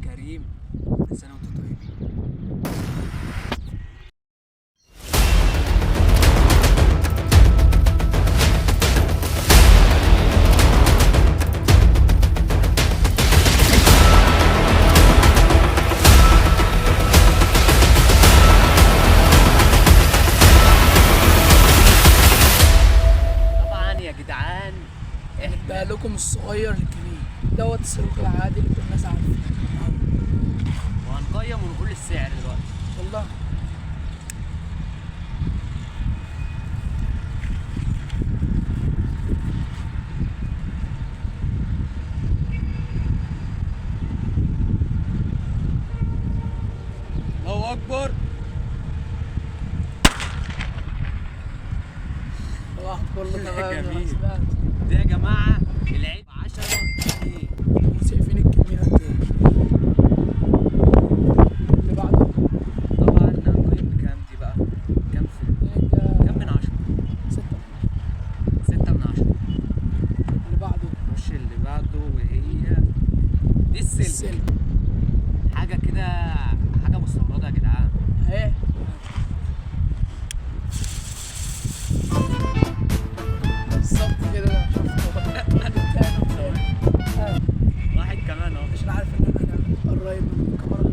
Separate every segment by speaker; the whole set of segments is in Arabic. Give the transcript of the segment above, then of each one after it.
Speaker 1: كريم، كل سنة وانتم طيبين. طبعا يا جدعان
Speaker 2: ده لكم الصغير الكبير دوت الصاروخ العادي اللي كل الناس عارفينه.
Speaker 1: وهنقيم ونقول السعر دلوقتي.
Speaker 2: والله
Speaker 1: الله اكبر.
Speaker 2: الله كله تمام.
Speaker 1: جميل.
Speaker 2: سمعت.
Speaker 1: ده يا جماعة العيد 10 جنيه.
Speaker 2: شايفين الكمية قد ايه؟ اللي بعده
Speaker 1: طبعا هنقيم بكام دي بقى؟ كام كام من 10؟
Speaker 2: 6.
Speaker 1: 6 من 10.
Speaker 2: اللي بعده
Speaker 1: خش اللي بعده وهي دي السلك.
Speaker 2: السلك
Speaker 1: حاجة كده، حاجة مستوردة يا جدعان.
Speaker 2: اهي. بالظبط كده بقى شفت تاني وتاني.
Speaker 1: واحد كمان اهو.
Speaker 2: عشان عارف ان انا قريب من الكاميرا.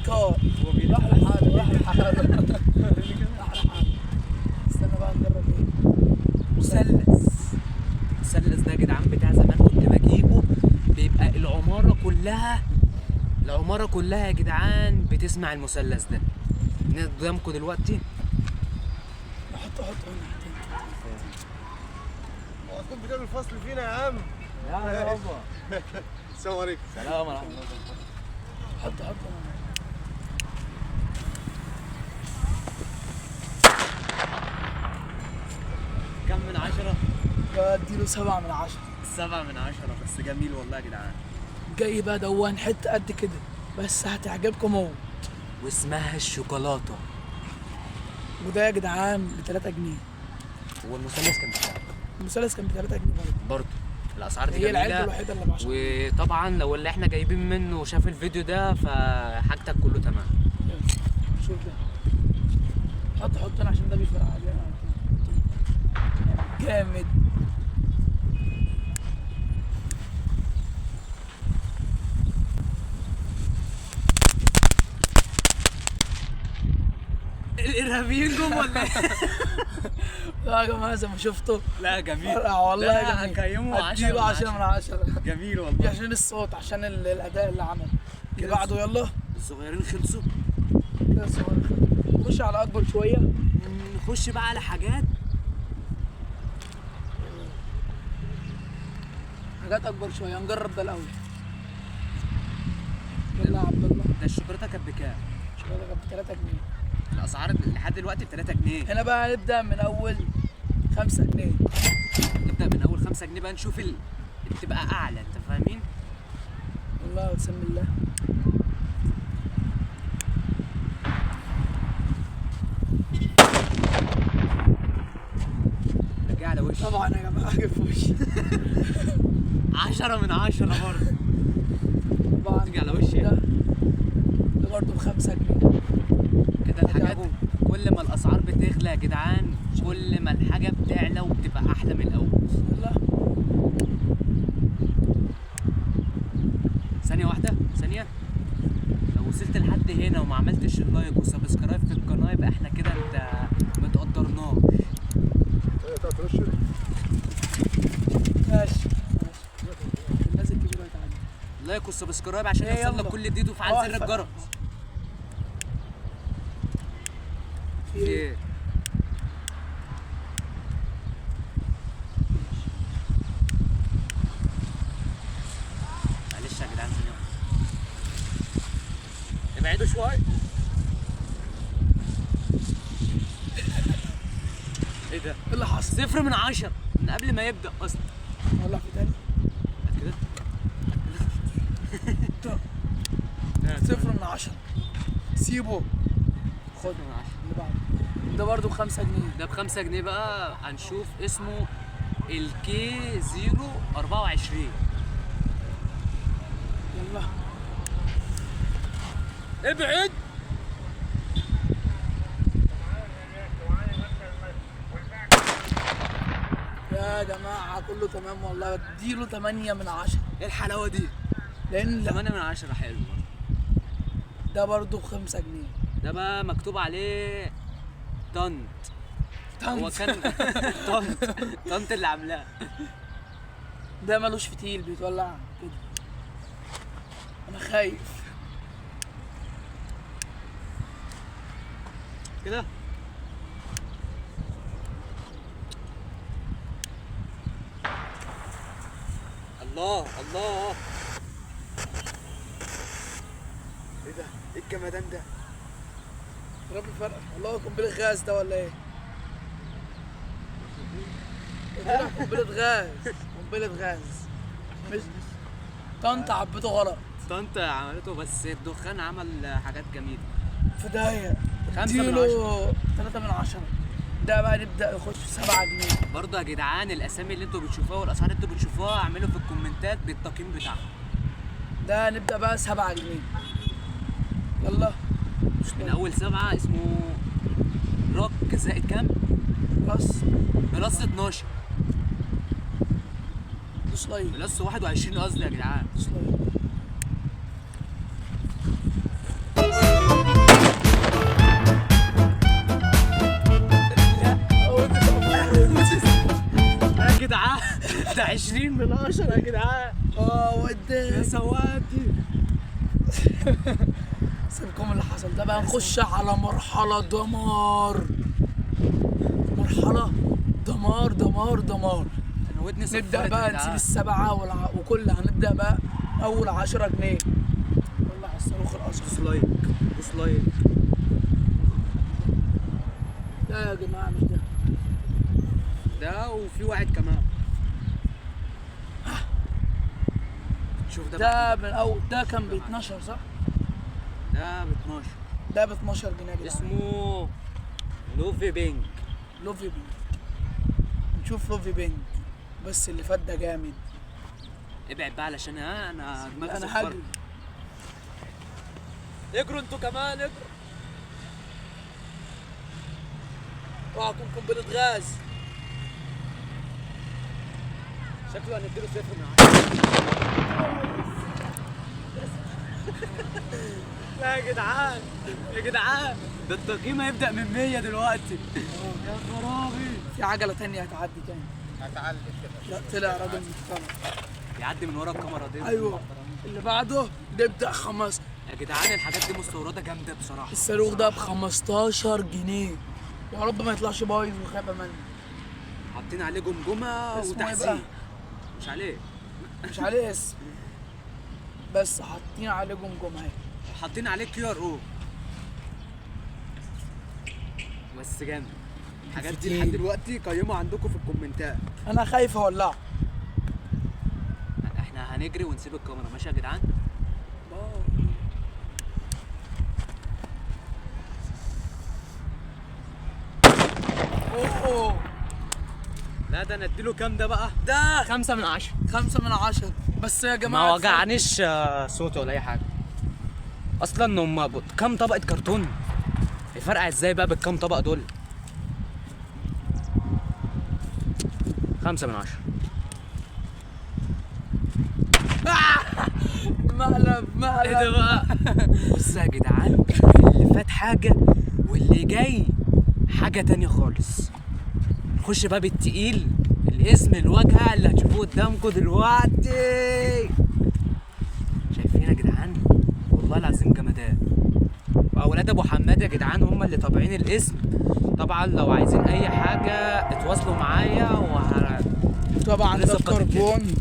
Speaker 1: هو
Speaker 2: راح لحاله راح لحاله راح لحاله. استنى بقى نجرب ايه؟
Speaker 1: مثلث. المثلث ده يا جدعان بتاع زمان كنت بجيبه، بيبقى العمارة كلها يا جدعان بتسمع المثلث ده. قدامكم دلوقتي.
Speaker 2: حط هنا.
Speaker 3: هو هتكون بتعمل الفصل فينا يا عم؟
Speaker 1: لا يا بابا.
Speaker 3: السلام عليكم.
Speaker 1: سلام ورحمة الله.
Speaker 2: حط هنا.
Speaker 1: كم من 10؟
Speaker 2: بديله 7 من 10.
Speaker 1: 7 من 10. بس جميل والله يا جدعان.
Speaker 2: جاي بقى دوان حته قد كده بس هتعجبكم موت.
Speaker 1: واسمها الشوكولاتة.
Speaker 2: وده يا جدعان ب 3 جنيه.
Speaker 1: هو المثلث كان بكام؟
Speaker 2: المثلث كان ب 3 جنيه
Speaker 1: برضه الأسعار دي
Speaker 2: هي العلبه
Speaker 1: جميلة.
Speaker 2: الوحيده اللي ب 10.
Speaker 1: وطبعا لو اللي احنا جايبين منه شاف الفيديو ده فحاجتك كله تمام.
Speaker 2: شوف ده. حط هنا عشان ده بيفرق علينا. جامد.
Speaker 1: الارهابيين جم ولا ايه؟
Speaker 2: لا يا جماعه زي ما شفتوا
Speaker 1: لا جميل.
Speaker 2: فرقع والله.
Speaker 1: لا
Speaker 2: جميل.
Speaker 1: هنقيمه 10
Speaker 2: اديله 10 من 10.
Speaker 1: جميل والله.
Speaker 2: عشان الصوت عشان الاداء اللي عمل. اللي بعده يلا.
Speaker 1: الصغيرين خلصوا.
Speaker 2: كده صغير. نخش على اكبر شويه.
Speaker 1: نخش بقى على حاجات
Speaker 2: اكبر شويه. نجرب ده الاول. يلا يا عبد الله.
Speaker 1: ده الشوكولاته كانت بكام؟
Speaker 2: الشوكولاته كانت ب 3 جنيه.
Speaker 1: الاسعار لحد دلوقتي ب 3 جنيه.
Speaker 2: هنا بقى هنبدا من اول 5 جنيه.
Speaker 1: نبدا من اول 5 جنيه بقى نشوف بتبقى اعلى. انت فاهمين؟
Speaker 2: والله بسم الله.
Speaker 1: رجع على وشي.
Speaker 2: طبعا يا جماعه جه في وشي.
Speaker 1: 10 من 10 برضه.
Speaker 2: طبعا
Speaker 1: تيجي على وشي.
Speaker 2: ده برضه ب 5 جنيه.
Speaker 1: كده الحاجات كل ما الاسعار بتغلى يا جدعان كل ما الحاجه بتعلى وبتبقى احلى من الاول.
Speaker 2: يلا.
Speaker 1: ثانيه واحده ثانيه. لو وصلت لحد هنا وما عملتش اللايك وسبسكرايب في القناه يبقى احنا كده انت ما تقدرناش.
Speaker 2: ماشي. الناس الكبيره هتعدي.
Speaker 1: لايك والسبسكرايب عشان
Speaker 2: إيه
Speaker 1: يوصل لك
Speaker 2: يلا.
Speaker 1: كل جديد وفعل زر الجرس.
Speaker 2: في ايه؟
Speaker 1: ايه؟ معلش يا جدعان ثانية واحدة. ابعدوا شوية. ايه ده؟
Speaker 2: ايه اللي حصل؟
Speaker 1: 0 من 10 من قبل ما يبدأ أصلا.
Speaker 2: ولع في تاني.
Speaker 1: كده؟
Speaker 2: 0 من 10. سيبه.
Speaker 1: خد من 10.
Speaker 2: اللي بعده. ده برضه ب5 جنيه.
Speaker 1: ده ب5 جنيه بقى. هنشوف اسمه الكي 024.
Speaker 2: يلا
Speaker 1: ابعد.
Speaker 2: يا جماعه كله تمام والله، اديله 8 من 10.
Speaker 1: ايه الحلاوه دي؟
Speaker 2: لان
Speaker 1: 8 من 10 حلو.
Speaker 2: ده برضه ب5 جنيه.
Speaker 1: ده بقى مكتوب عليه طنط. هو
Speaker 2: طنط.
Speaker 1: كان طنط اللي عاملاه.
Speaker 2: ده ملوش فتيل بيتولع كده. انا خايف.
Speaker 1: كده الله الله.
Speaker 3: ايه ده؟ ايه الجمدان ده؟
Speaker 2: رب الفرق والله. قنبله غاز ده ولا ايه؟ طلع قنبله غاز. قنبله غاز. مش طنط عبته غلط.
Speaker 1: طنط عملته، بس الدخان عمل حاجات جميله.
Speaker 2: في داهيه.
Speaker 1: 5 من
Speaker 2: اديله 3 من 10. ده بقى نبدا يخش في 7 جنيه.
Speaker 1: برضه يا جدعان الاسامي اللي انتوا بتشوفوها والاسعار اللي انتوا بتشوفوها اعملوا في الكومنتات بالتقييم بتاعهم.
Speaker 2: ده نبدا بقى 7 جنيه. يلا
Speaker 1: من اول 7 اسمه روك زائد كام؟
Speaker 2: بلس
Speaker 1: بلس 12.
Speaker 2: دوس لايك.
Speaker 1: بلس 21 قصدي يا جدعان.
Speaker 2: دوس لايك.
Speaker 1: يا جدعان ده 20 من 10 يا جدعان. يا
Speaker 2: ودي
Speaker 1: سواتي.
Speaker 2: سيبكم اللي حصل ده بقى. نخش على مرحلة دمار. مرحلة دمار دمار دمار.
Speaker 1: انا ودني صفرت
Speaker 2: نبدأ
Speaker 1: يا
Speaker 2: بقى
Speaker 1: جدعان.
Speaker 2: نسيب ال7 وكل هنبدأ بقى أول 10 جنيه. ولع الصاروخ الأصغر.
Speaker 1: دوس لايك دوس لايك.
Speaker 2: لا يا جماعة مش ده.
Speaker 1: ده وفي واحد كمان. شوف ده
Speaker 2: ده من أول ده كان ب 12 صح؟
Speaker 1: ده ب 12.
Speaker 2: ده ب 12 جنيه يا جدعان.
Speaker 1: اسمه لوفي بينك.
Speaker 2: لوفي بينك. نشوف لوفي بينك. بس اللي فات ده جامد.
Speaker 1: ابعد بقى علشان انا دماغي
Speaker 2: أنا
Speaker 1: صفرت.
Speaker 2: هجري.
Speaker 1: اجروا انتوا كمان اجروا.
Speaker 2: اوعى تكون قنبلة غاز.
Speaker 1: شكله هنديله 0 من 10. لا يا جدعان يا جدعان، ده التقييم هيبدأ من 100 دلوقتي. يا خرابي.
Speaker 2: في عجلة تانية هتعدي تاني.
Speaker 3: هتعلم كده.
Speaker 2: لا طلع راجل محترم.
Speaker 1: يعدي من ورا الكاميرا دي.
Speaker 2: ايوه. اللي بعده نبدأ
Speaker 1: يا جدعان الحاجات دي مستورده جامده بصراحه.
Speaker 2: الصاروخ ده ب15 جنيه. يا رب ما يطلعش بايظ وخابة مني.
Speaker 1: حاطين عليه جمجمه
Speaker 2: اسمه ايه بقى؟
Speaker 1: وتحسين. مش عليه.
Speaker 2: مش عليه اسم. بس حاطين عليه جمجمة اهي.
Speaker 1: حاطين عليه QR. بس جامد. الحاجات دي لحد دلوقتي قيموا عندكم في الكومنتات.
Speaker 2: انا خايف اولعه.
Speaker 1: احنا هنجري ونسيب الكاميرا ماشي يا جدعان.
Speaker 2: اوه.
Speaker 1: لا ده انا اديله كام ده بقى؟
Speaker 2: ده
Speaker 1: 5 من 10.
Speaker 2: 5 من 10. بس يا جماعة
Speaker 1: ما وجعنيش صوته ولا اي حاجه. اصلا هم كام طبقه كرتون؟ يفرقع ازاي بقى بالكام طبقه دول؟ 5 من 10.
Speaker 2: مقلب
Speaker 1: ايه ده
Speaker 2: مقلب.
Speaker 1: بقى؟ بص يا جدعان اللي فات حاجه واللي جاي حاجه تانية خالص. نخش بقى بالتقيل. الاسم الواجهه اللي هتشوفوه قدامكم دلوقتي. شايفين يا جدعان؟ والله العظيم جمدان. واولاد ابو حماد يا جدعان هم اللي طابعين الاسم. طبعا لو عايزين اي حاجه اتواصلوا معايا
Speaker 2: طبعا ده
Speaker 1: نظبط الدنيا.
Speaker 2: كربون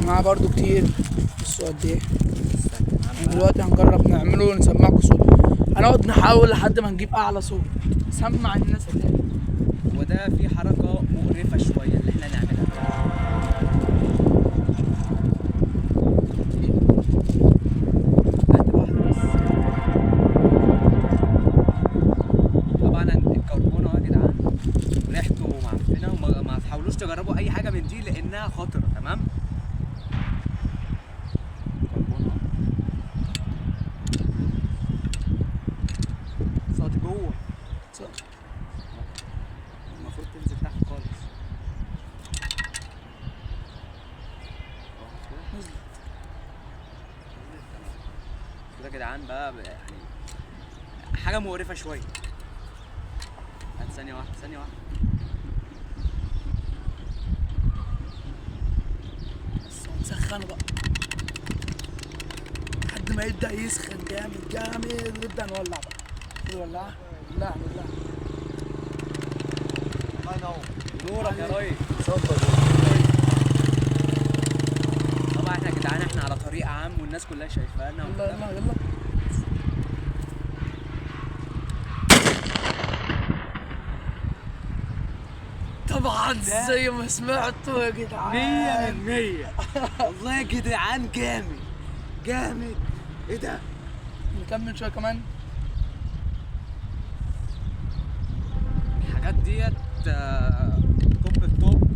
Speaker 2: معاه برضو كتير. بصوا قد ايه. دلوقتي هنجرب نعمله ونسمعكم صوت. هنقعد نحاول لحد ما نجيب اعلى صوت. سمع الناس التانية.
Speaker 1: وده في حركه مقرفه شويه اللي احنا نعملها. جوه.
Speaker 2: صح.
Speaker 1: المفروض تنزل تحت خالص.
Speaker 2: نزلت.
Speaker 1: كده يا جدعان بقى يعني حاجة مقرفة شوية. هات ثانية واحدة ثانية واحدة.
Speaker 2: بس هنسخنه بقى لحد ما يبدأ يسخن جامد جامد، نبدأ نولع بقى. نولعها نولعها نولعها.
Speaker 3: الله ينور.
Speaker 1: نورك يا ريس.
Speaker 3: اتفضل.
Speaker 1: طبعا احنا يا جدعان احنا على طريق عام والناس كلها شايفانا.
Speaker 2: يلا يلا يلا. طبعا زي ما سمعتوا يا جدعان
Speaker 1: 100%. والله يا جدعان جامد جامد. ايه ده؟
Speaker 2: نكمل شويه كمان.
Speaker 1: الحاجات ديت توب التوب.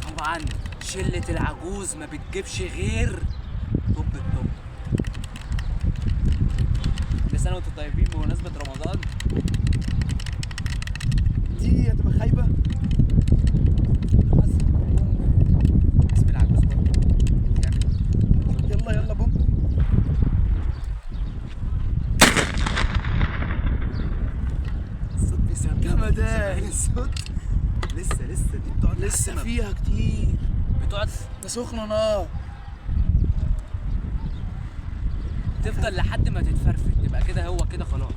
Speaker 1: طبعا شلة العجوز ما بتجيبش غير توب التوب. كل سنة وانتم طيبين بمناسبة رمضان.
Speaker 2: دي هتبقى خايبه. حاسس
Speaker 1: اسم العجوز برضه جامد.
Speaker 2: يلا يلا بوم.
Speaker 1: الصوت بيسمع
Speaker 2: جمدان.
Speaker 1: الصوت لسه دي بتقعد
Speaker 2: لسه
Speaker 1: لحد ما
Speaker 2: فيها كتير.
Speaker 1: بتقعد
Speaker 2: ده سخنه نار.
Speaker 1: تفضل لحد ما تتفرفد تبقى كده هو كده خلاص.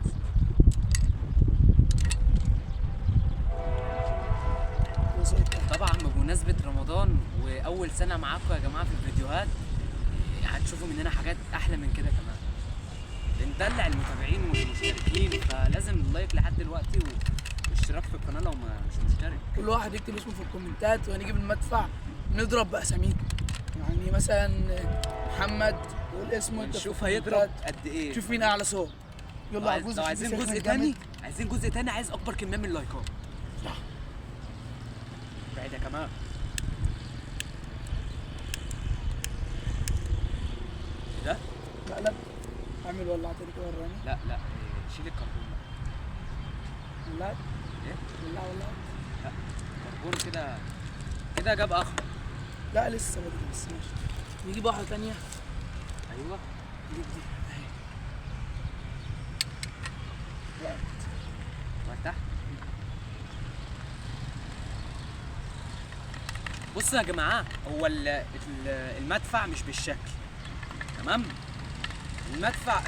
Speaker 1: طبعا بمناسبة رمضان وأول سنة معاكم يا جماعة في الفيديوهات هتشوفوا مننا حاجات أحلى من كده كمان. بندلع المتابعين والمشتركين، فلازم اللايك لحد دلوقتي واشتراك في القناة لو مش مشترك.
Speaker 2: كل واحد يكتب اسمه في الكومنتات وهنجيب المدفع نضرب بأساميكم. يعني مثلا محمد قول اسمه انت في
Speaker 1: نشوف هيضرب
Speaker 2: الكومنتات.
Speaker 1: قد إيه.
Speaker 2: شوف مين أعلى صوت. يلا عجوز.
Speaker 1: لو عايزين جزء تاني عايز أكبر كمية من اللايكات.
Speaker 2: صح.
Speaker 1: بعيدة كمان. ده؟
Speaker 2: لا لا اعمل ولعت لي كده وراني.
Speaker 1: لا شيل الكربون بقى.
Speaker 2: ولعت.
Speaker 1: إيه؟
Speaker 2: ولعت.
Speaker 1: لا كربون كده جاب آخر.
Speaker 2: لا لسه بدري بس ماشي. نجيب واحدة تانية.
Speaker 1: أيوه.
Speaker 2: نجيب دي اهي. وقت.
Speaker 1: تحت. بصوا يا جماعه هو المدفع مش بالشكل تمام. المدفع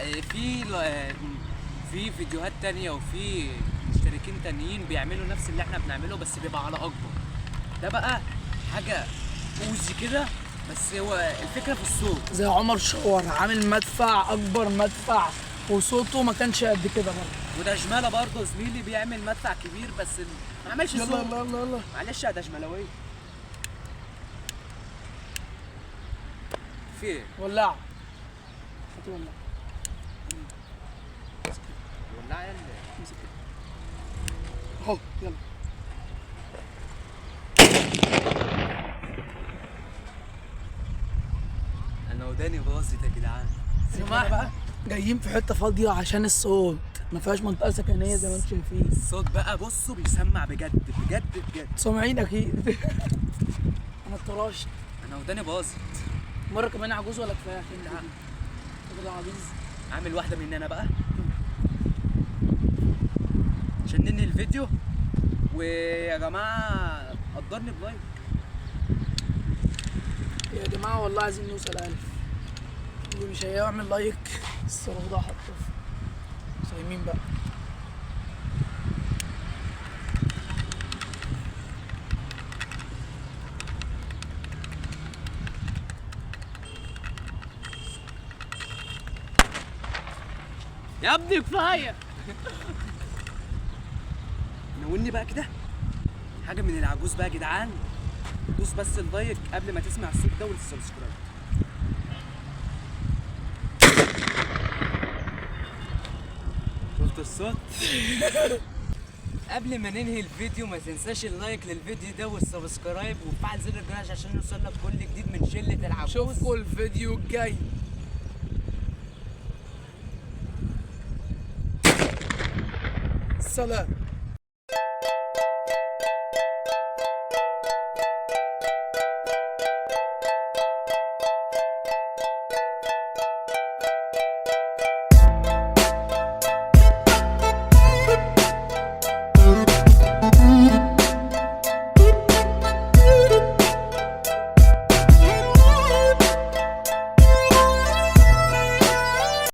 Speaker 1: في فيديوهات تانية وفي مشتركين تانيين بيعملوا نفس اللي احنا بنعمله بس بيبقى على اكبر. ده بقى حاجه اوزي كده بس هو الفكره في الصوت.
Speaker 2: زي عمر شاور عامل مدفع اكبر مدفع وصوته ما كانش قد كده برضه.
Speaker 1: وده جماله برضه زميلي بيعمل مدفع كبير بس ما عملش
Speaker 2: يلا
Speaker 1: صوت.
Speaker 2: يلا يلا يلا.
Speaker 1: معلش يا ده جمالوي. في ايه؟
Speaker 2: ولع. هتولع.
Speaker 1: ولع يلا.
Speaker 2: امسك اهو يلا.
Speaker 1: انا وداني باظت يا جدعان.
Speaker 2: يا جماعه بقى جايين في حته فاضيه عشان الصوت ما فيهاش منطقه سكنيه زي ما انتم شايفين.
Speaker 1: الصوت بقى بصوا بيسمع بجد بجد بجد.
Speaker 2: سامعين اكيد. انا اتطرشت.
Speaker 1: انا وداني باظت.
Speaker 2: مره كمان عجوز ولا كفايه عشان
Speaker 1: لا.
Speaker 2: كده عجوز.
Speaker 1: اعمل واحده مننا بقى عشان ننهي الفيديو. ويا جماعه قدرني بلايك.
Speaker 2: يا جماعه والله عايزين نوصل 1000. اللي مش هيعمل لايك الصاروخ ده حطه صايمين بقى.
Speaker 1: يا ابني كفايه. ناولني بقى كده حاجه من العجوز بقى يا جدعان. دوس بس اللايك قبل ما تسمع الصوت ده والسبسكرايب. شفت الصوت؟ قبل ما ننهي الفيديو ما تنساش اللايك للفيديو ده والسبسكرايب وفعل زر الجرس عشان يوصلك كل جديد من شلة العجوز.
Speaker 2: اشوفكم الفيديو الجاي. السلامه.